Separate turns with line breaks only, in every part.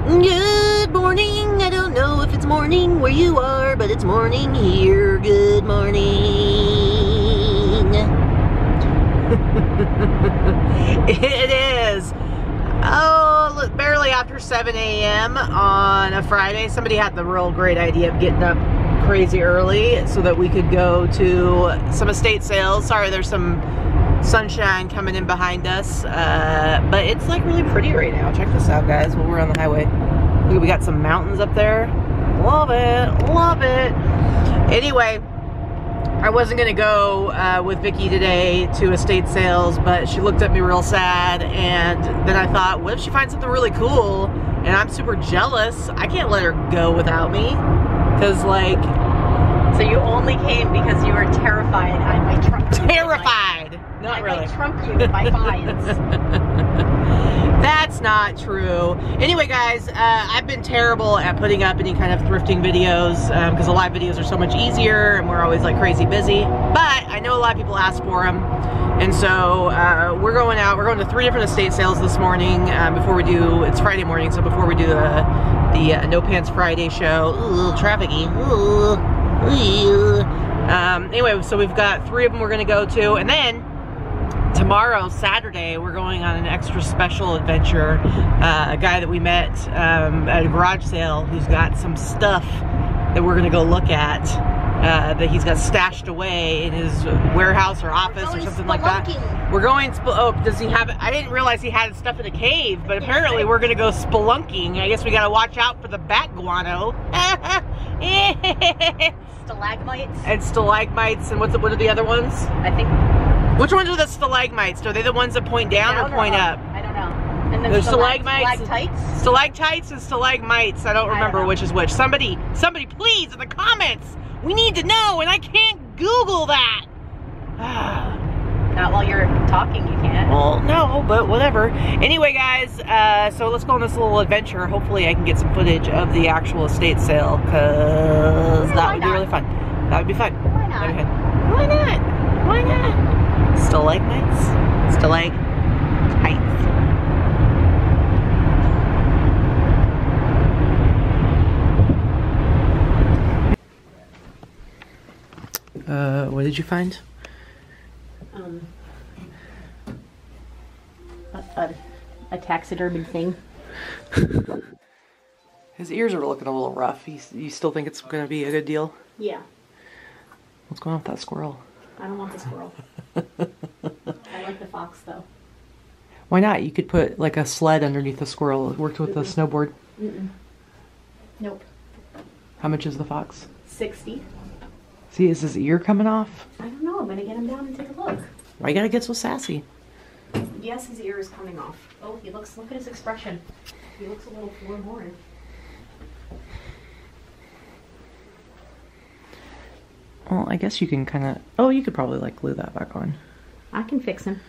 Good morning. I don't know if it's morning where you are, but it's morning here. Good morning. It is. Oh, look, barely after 7 a.m. on a Friday. Somebody had the real great idea of getting up crazy early so that we could go to some estate sales. Sorry, there's some sunshine coming in behind us, but it's like really pretty right now. Check this out, guys, while we're on the highway. Look, we got some mountains up there. Love it, love it. Anyway, I wasn't gonna go with Vicky today to estate sales, but she looked at me real sad, and then I thought, what if she finds something really cool and I'm super jealous? I can't let her go without me, because like...
So you only came because you were terrified I might trump you.
Terrified! Not really.
I might trump you by fines.
That's not true. Anyway, guys, I've been terrible at putting up any kind of thrifting videos because the live videos are so much easier and we're always like crazy busy. But I know a lot of people ask for them. And so we're going out. We're going to 3 different estate sales this morning before we do, it's Friday morning, so before we do the No Pants Friday show. Ooh, trafficy. Ooh. Anyway, so we've got 3 of them we're gonna go to, and then tomorrow, Saturday, we're going on an extra special adventure. A guy that we met at a garage sale who's got some stuff that we're gonna go look at that he's got stashed away in his warehouse or office or something like that. We're going, oh, does he have it? I didn't realize he had stuff in a cave, but apparently we're gonna go spelunking. I guess we gotta watch out for the bat guano.
Stalagmites.
And stalagmites, and what are the other ones?
I think.
Which ones are the stalagmites? Are they the ones that point down or point up?
I don't know. And then
there's stalagmites,
stalactites
and stalagmites. I don't remember which is which. Somebody please in the comments. We need to know, and I can't Google that.
Not while you're talking, you can't.
Well, no, but whatever. Anyway, guys, so let's go on this little adventure. Hopefully I can get some footage of the actual estate sale, because that would be really fun. That would be fun.
Why not?
That'd be fun. Why not? Why not? Stalagmites? Stalagmites. What did you find?
A taxidermy thing.
His ears are looking a little rough. You still think it's going to be a good deal?
Yeah.
What's going on with that squirrel?
I don't want the squirrel. I like the fox though.
Why not? You could put like a sled underneath the squirrel. It worked with the snowboard.
Nope.
How much is the fox?
60.
See, is his ear coming off?
I don't know. I'm gonna get him down and take a look.
Why you gotta get so sassy?
Yes, his ear is coming off. Oh, he looks. Look at his expression. He looks a little forlorn.
Well, I guess you can kind of... Oh, you could probably like glue that back on.
I can fix him.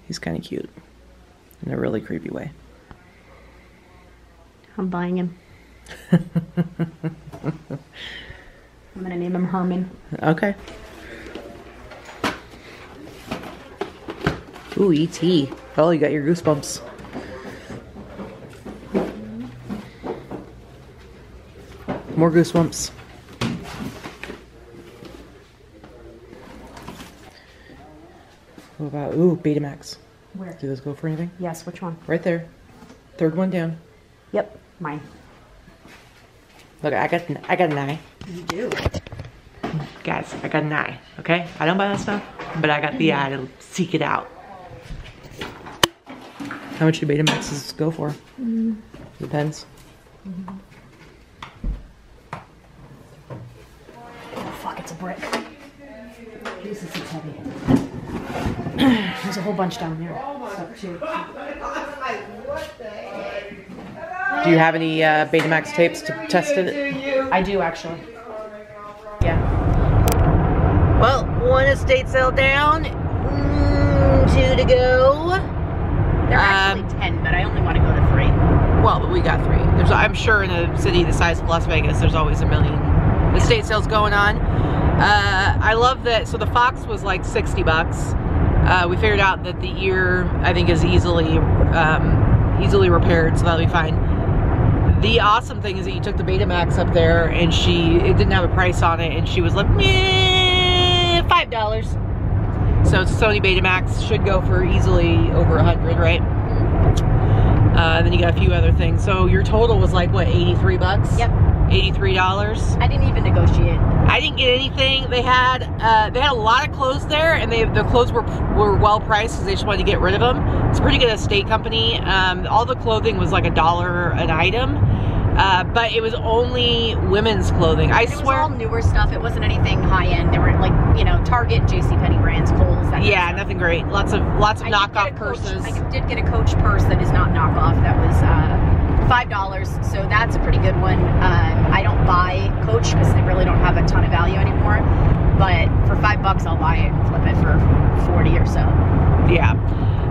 He's kind of cute in a really creepy way.
I'm buying him. I'm gonna name him Herman.
Okay. Ooh, E.T. Oh, you got your goosebumps. More goosebumps. What about, ooh, Betamax.
Where?
Do those go for anything?
Yes, which one?
Right there. 3rd one down.
Yep, mine.
Look, I got an eye.
You do.
Guys, I got an eye, okay? I don't buy that stuff, but I got the eye to seek it out. How much do Betamaxes go for? Depends.
Oh, fuck, it's a brick. Jesus, it's heavy. There's a whole bunch down there.
Do you have any Betamax tapes to test it?
I do, actually. Yeah.
Well, 1 estate sale down, 2 to go.
There are actually 10, but I only want to go to 3.
Well, but we got 3. I'm sure in a city the size of Las Vegas, there's always a million estate sales going on. I love that. So the fox was like 60 bucks. We figured out that the ear, I think, is easily easily repaired, so that'll be fine. The awesome thing is that you took the Betamax up there, and it didn't have a price on it, and she was like, meh, $5. So it's a Sony Betamax, should go for easily over 100, right? Then you got a few other things. So your total was like, what, 83 bucks?
Yep.
$83.
I didn't even negotiate.
I didn't get anything. They had a lot of clothes there, and the clothes were well priced because they just wanted to get rid of them. It's a pretty good estate company. All the clothing was like $1 an item, but it was only women's clothing. I swear.
It was all newer stuff. It wasn't anything high end. There were like, you know, Target, JCPenney brands, Kohl's.
Yeah, nothing great. Lots of knockoff purses.
I did get a Coach purse that is not knockoff. That was $5, so that's a pretty good one. I don't buy Coach because they really don't have a ton of value anymore, but for $5 I'll buy it and flip it for 40 or so.
Yeah,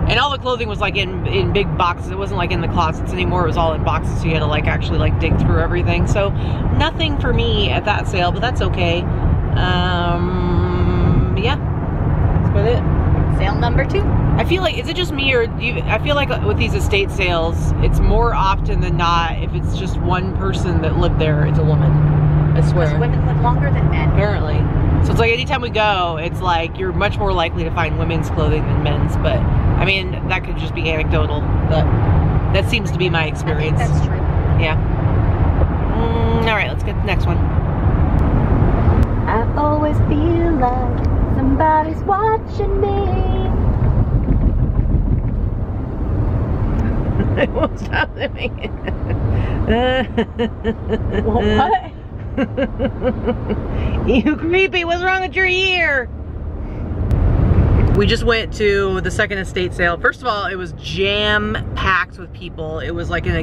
and all the clothing was like in big boxes. It wasn't like in the closets anymore. It was all in boxes, so you had to like actually like dig through everything. So nothing for me at that sale, but that's okay. Yeah, that's about it.
Sale number 2.
I feel like, is it just me, or I feel like with these estate sales, it's more often than not, if it's just one person that lived there, it's a woman. I swear.
Because women live longer than men.
Apparently. So it's like anytime we go, it's like you're much more likely to find women's clothing than men's. But I mean, that could just be anecdotal, but that seems to be my experience.
I think that's true.
Yeah. All right, let's get the next one.
I always feel like somebody's watching me.
I won't stop doing it.
What?
You creepy, what's wrong with your ear? We just went to the second estate sale. First of all, it was jam-packed with people. It was like in a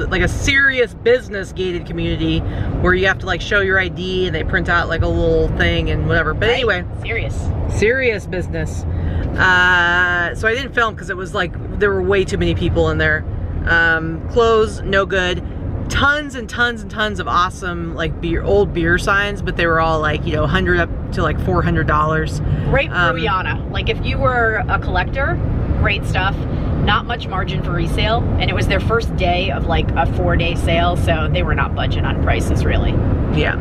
like a serious business gated community where you have to like show your ID and they print out like a little thing and whatever. But anyway, serious business. So I didn't film because it was like there were way too many people in there. Clothes, no good. Tons and tons and tons of awesome like old beer signs, but they were all like, you know, 100 up to like $400.
Great for Rihanna. Like if you were a collector, great stuff. Not much margin for resale, and it was their first day of like a 4-day sale, so they were not budging on prices really.
Yeah.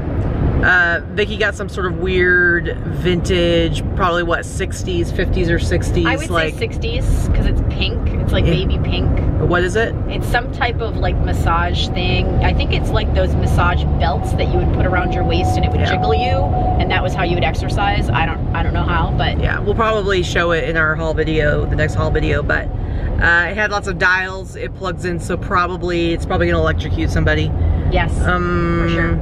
Vicky got some sort of weird vintage, probably what, 60s, 50s or 60s?
I would say 60s because it's pink. It's like baby pink.
What is it?
It's some type of like massage thing. I think it's like those massage belts that you would put around your waist and it would jiggle you, and that was how you would exercise. I don't know how, but
yeah, we'll probably show it in our haul video, the next haul video, but it had lots of dials. It plugs in, so it's probably gonna electrocute somebody.
Yes, for sure.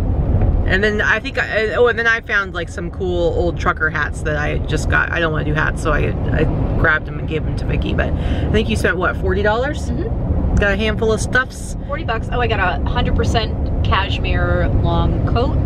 And then I think, and then I found like some cool old trucker hats that I just got. I don't want to do hats, so I grabbed them and gave them to Vicky. But I think you spent what, $40? Mm-hmm. Got a handful of stuffs.
$40. Oh, I got a 100% cashmere long coat,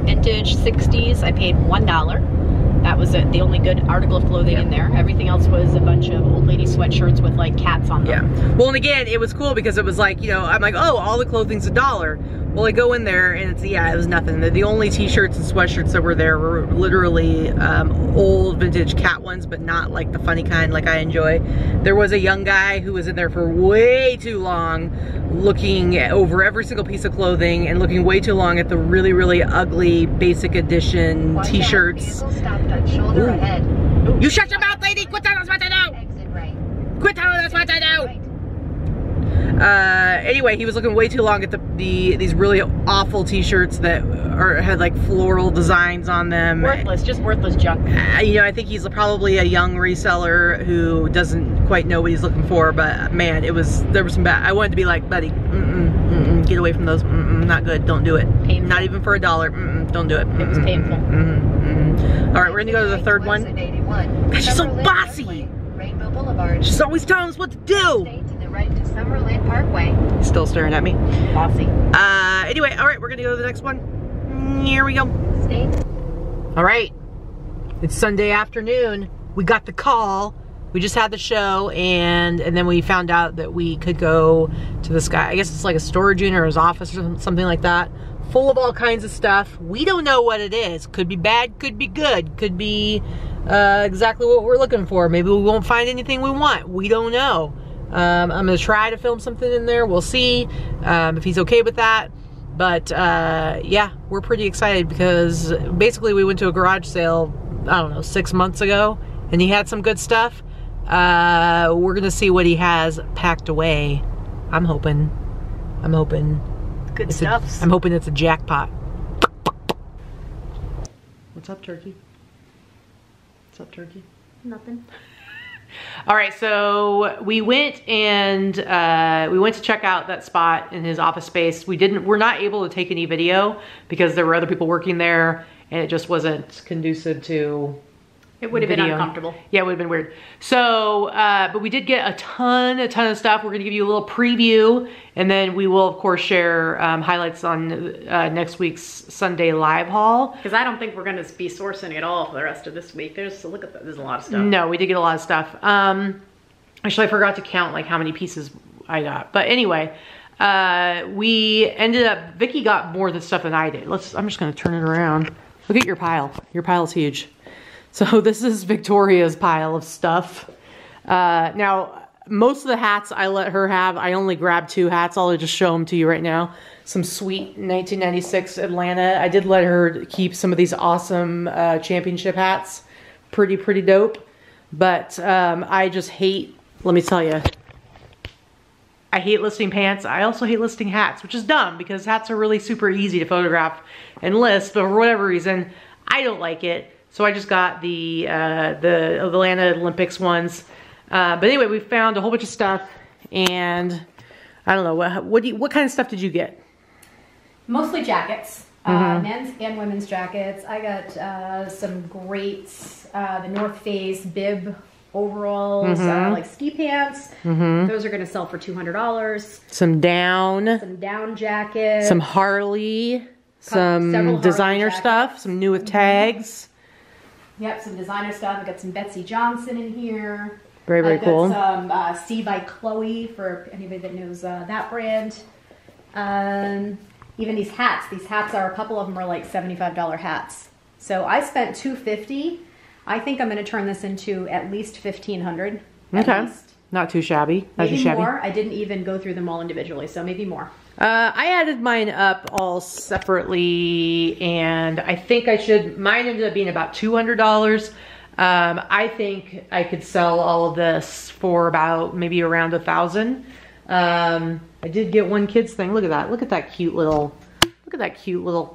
vintage 60s. I paid $1. That was the only good article of clothing in there. Everything else was a bunch of old lady sweatshirts with like cats on them.
Yeah. Well, and again, it was cool because it was like, you know, I'm like, oh, all the clothing's $1. Well, I go in there and it's, yeah, it was nothing. The only t-shirts and sweatshirts that were there were literally old vintage cat ones, but not like the funny kind like I enjoy. There was a young guy who was in there for way too long, looking over every single piece of clothing and looking way too long at the really, really ugly basic edition t-shirts. You shut your mouth, lady! Quit telling us what to do! Exit right. Quit telling us what to do! Right. Anyway, he was looking way too long at these really awful t-shirts that had like floral designs on them.
Worthless, just worthless junk.
You know, I think he's probably a young reseller who doesn't quite know what he's looking for, but man, there was some bad. I wanted to be like, buddy, get away from those, not good, don't do it. Painful. Not even for $1, don't do it.
It was painful.
All right, we're gonna go to the third one. God, she's so bossy.
Rainbow Boulevard.
She's always telling us what to do.
Stay to the right to Summerlin Parkway.
Still staring at me.
Bossy.
Anyway, all right, we're gonna go to the next one. Here we go.
Stay.
All right, it's Sunday afternoon. We got the call. We just had the show, and then we found out that we could go to this guy. I guess it's like a storage unit or his office or something like that, full of all kinds of stuff. We don't know what it is. Could be bad, could be good, could be exactly what we're looking for. Maybe we won't find anything we want. We don't know. I'm gonna try to film something in there. We'll see if he's okay with that. But yeah, we're pretty excited because basically we went to a garage sale, I don't know, 6 months ago, and he had some good stuff. We're gonna see what he has packed away. I'm hoping.
Good stuff.
I'm hoping it's a jackpot. What's up, turkey? What's up, turkey?
Nothing.
All right, so we went and we went to check out that spot in his office space. We're not able to take any video because there were other people working there and it just wasn't conducive to
It would have been uncomfortable.
Yeah, it would have been weird. So, but we did get a ton of stuff. We're gonna give you a little preview, and then we will of course share highlights on next week's Sunday live haul.
Because I don't think we're gonna be sourcing at all for the rest of this week. Look at that, there's a lot of stuff.
No, we did get a lot of stuff. Actually, I forgot to count like how many pieces I got. But anyway, we ended up, Vicky got more of the stuff than I did. I'm just gonna turn it around. Look at your pile. Your pile's huge. So this is Victoria's pile of stuff. Now, most of the hats I let her have. I only grabbed 2 hats. I'll just show them to you right now. Some sweet 1996 Atlanta. I did let her keep some of these awesome championship hats. Pretty dope. But I just hate, let me tell you, I hate listing pants. I also hate listing hats, which is dumb because hats are really super easy to photograph and list. But for whatever reason, I don't like it. So I just got the Atlanta Olympics ones. But anyway, we found a whole bunch of stuff, and I don't know, what kind of stuff did you get?
Mostly jackets, men's and women's jackets. I got some great, the North Face bib overalls, like ski pants. Those are gonna sell for $200.
Some down
jackets.
Some Harley, some designer stuff, some new with tags.
Yep, some designer stuff. I got some Betsy Johnson in here.
Very cool.
I've got some C by Chloe for anybody that knows that brand. Even these hats. These hats are, a couple of them are like $75 hats. So I spent $250. I think I'm going to turn this into at least $1,500.
Okay. Not too shabby.
Maybe more. I didn't even go through them all individually, so maybe more.
I added mine up all separately, and I think mine ended up being about $200. I think I could sell all of this for about maybe around $1,000. I did get one kids thing. Look at that. Look at that cute little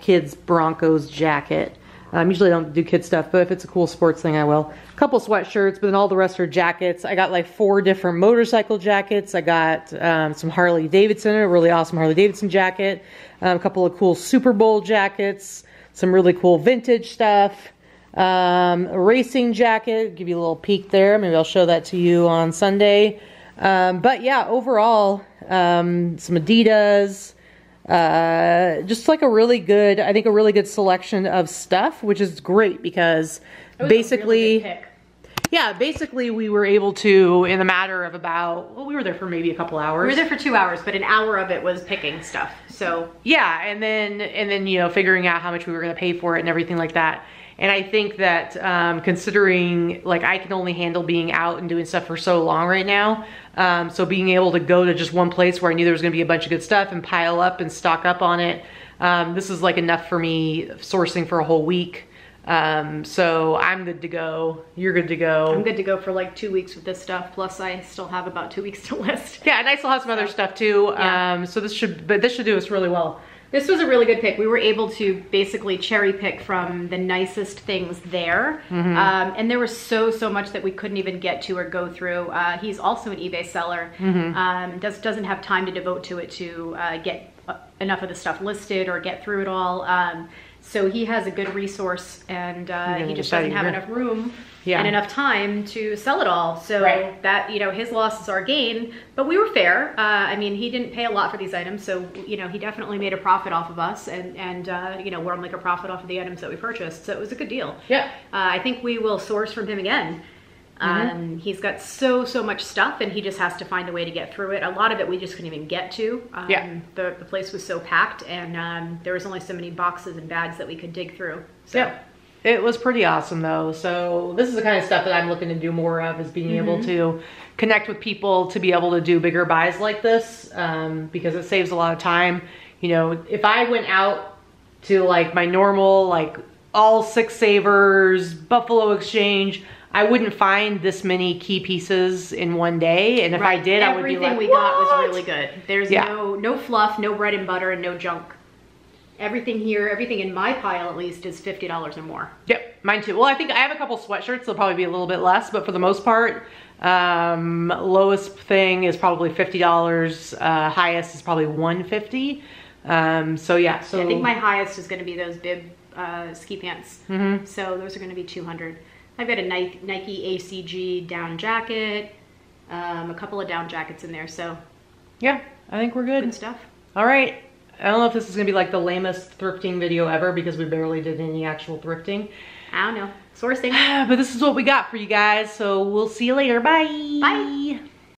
kids Broncos jacket. Usually I don't do kid stuff, but if it's a cool sports thing, I will. A couple sweatshirts, but then all the rest are jackets. I got like 4 different motorcycle jackets. I got some Harley Davidson, a really awesome Harley Davidson jacket. A couple of cool Super Bowl jackets. Some really cool vintage stuff. A racing jacket. Give you a little peek there. Maybe I'll show that to you on Sunday. But yeah, overall, some Adidas. Just like a really good selection of stuff, which is great because basically, basically we were able to, in a matter of about, well, we were there for maybe a couple hours.
We were there for 2 hours, but an hour of it was picking stuff. So
yeah, and then you know, figuring out how much we were going to pay for it and everything like that. And I think that considering like I can only handle being out and doing stuff for so long right now, so being able to go to just one place where I knew there was going to be a bunch of good stuff and pile up and stock up on it, this is like enough for me sourcing for a whole week. So I'm good to go. You're good to go.
I'm good to go for like 2 weeks with this stuff. Plus I still have about 2 weeks to list.
Yeah, and I still have some other stuff too. Yeah. So this should do us really well.
This was a really good pick. We were able to basically cherry pick from the nicest things there. And there was so much that we couldn't even get to or go through. He's also an eBay seller. Doesn't have time to devote to it to get enough of the stuff listed or get through it all. So he has a good resource, and he just doesn't have enough room and enough time to sell it all. So that, you know, his loss is our gain, but we were fair. I mean, he didn't pay a lot for these items, so, you know, he definitely made a profit off of us, and you know, we're on like a profit off of the items that we purchased. So it was a good deal. Yeah. I think we will source from him again. He's got so much stuff, and he just has to find a way to get through it. A lot of it we just couldn't even get to. The place was so packed, and there was only so many boxes and bags that we could dig through. So
It was pretty awesome though. So this is the kind of stuff that I'm looking to do more of, is being able to connect with people to be able to do bigger buys like this, because it saves a lot of time. You know, if I went out to like my normal, like all Six Savers, Buffalo Exchange, I wouldn't find this many key pieces in one day. And if I did, I would be like,
everything we got was really good. There's no fluff, no bread and butter, and no junk. Everything here, everything in my pile at least, is $50 or more.
Yep, mine too. Well, I think I have a couple sweatshirts. They'll probably be a little bit less, but for the most part, lowest thing is probably $50. Highest is probably $150. So yeah. So
I think my highest is going to be those bib ski pants. So those are going to be $200. I've got a Nike ACG down jacket, a couple of down jackets in there. So
yeah, I think we're good.
Good stuff.
All right. I don't know if this is gonna be like the lamest thrifting video ever, because we barely did any actual thrifting.
I don't know. Sourcing.
But this is what we got for you guys. So we'll see you later. Bye.
Bye.